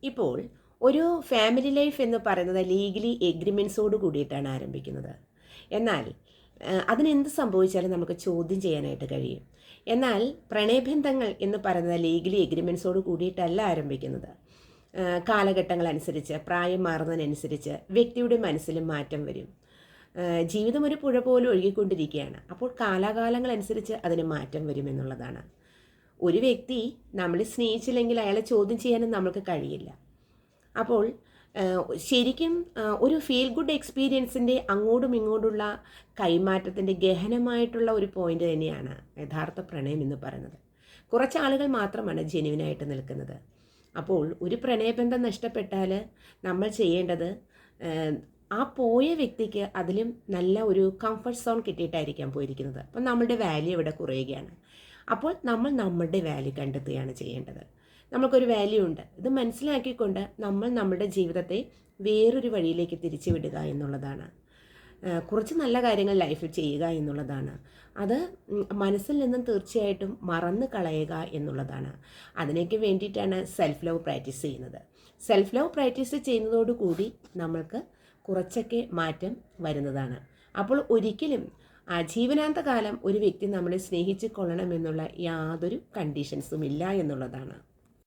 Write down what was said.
ഇപ്പോൾ ഒരു family life എന്ന് പറയുന്നത് ലീഗലി എഗ്രിമെൻസോട് കൂടിയിട്ടാണ് ആരംഭിക്കുന്നത്. എന്നാൽ അതിനെന്ത് സംഭവിച്ചാലും നമുക്ക് ചോദ്യം ചെയ്യാനായിട്ട് കഴിയും. എന്നാൽ പ്രണയബന്ധങ്ങൾ എന്ന് പറയുന്നത് ലീഗലി എഗ്രിമെൻസോട് കൂടിയിട്ടല്ല ആരംഭിക്കുന്നത്. കാലഘട്ടങ്ങൾ അനുസരിച്ച്, പ്രായം മാറുന്നതിനനുസരിച്ച് വ്യക്തിയുടെ മനസ്സിലും മാറ്റം വരും. ജീവിതം ഒരു പുഴ പോലെ ഒഴുകിക്കൊണ്ടിരിക്കുകയാണ്. അപ്പോൾ കാലാകാലങ്ങളനുസരിച്ച് അതിന് മാറ്റം വരുമെന്നുള്ളതാണ്. ഒരു വ്യക്തി നമ്മളെ സ്നേഹിച്ചില്ലെങ്കിൽ അയാളെ ചോദ്യം ചെയ്യാനും നമ്മൾക്ക് കഴിയില്ല. അപ്പോൾ ശരിക്കും ഒരു ഫീൽ ഗുഡ് എക്സ്പീരിയൻസിൻ്റെ അങ്ങോട്ടും ഇങ്ങോട്ടുള്ള കൈമാറ്റത്തിൻ്റെ ഗഹനമായിട്ടുള്ള ഒരു പോയിന്റ് തന്നെയാണ് യഥാർത്ഥ പ്രണയം എന്ന് പറയുന്നത്. കുറച്ച് ആളുകൾ മാത്രമാണ് ജെന്യുവിനായിട്ട് നിൽക്കുന്നത്. അപ്പോൾ ഒരു പ്രണയബന്ധം നഷ്ടപ്പെട്ടാൽ നമ്മൾ ചെയ്യേണ്ടത് ആ പോയ വ്യക്തിക്ക് അതിലും നല്ല ഒരു കംഫർട്ട് സോൺ കിട്ടിയിട്ടായിരിക്കാം പോയിരിക്കുന്നത്. അപ്പം നമ്മളുടെ വാല്യൂ ഇവിടെ കുറയുകയാണ്. അപ്പോൾ നമ്മൾ നമ്മളുടെ വാല്യൂ കണ്ടെത്തുകയാണ് ചെയ്യേണ്ടത്. നമ്മൾക്കൊരു വാല്യൂ ഉണ്ട്, ഇത് മനസ്സിലാക്കിക്കൊണ്ട് നമ്മൾ നമ്മുടെ ജീവിതത്തെ വേറൊരു വഴിയിലേക്ക് തിരിച്ചു വിടുക എന്നുള്ളതാണ്. കുറച്ച് നല്ല കാര്യങ്ങൾ ലൈഫിൽ ചെയ്യുക എന്നുള്ളതാണ്. അത് മനസ്സിൽ നിന്നും തീർച്ചയായിട്ടും മറന്നു കളയുക എന്നുള്ളതാണ്. അതിനൊക്കെ വേണ്ടിയിട്ടാണ് സെൽഫ് ലവ് പ്രാക്ടീസ് ചെയ്യുന്നത്. സെൽഫ് ലവ് പ്രാക്ടീസ് ചെയ്യുന്നതോടുകൂടി നമ്മൾക്ക് കുറച്ചൊക്കെ മാറ്റം വരുന്നതാണ്. അപ്പോൾ ഒരിക്കലും ജീവനാന്തകാലം ഒരു വ്യക്തി നമ്മളെ സ്നേഹിച്ച് കൊള്ളണമെന്നുള്ള യാതൊരു കണ്ടീഷൻസും ഇല്ല എന്നുള്ളതാണ്.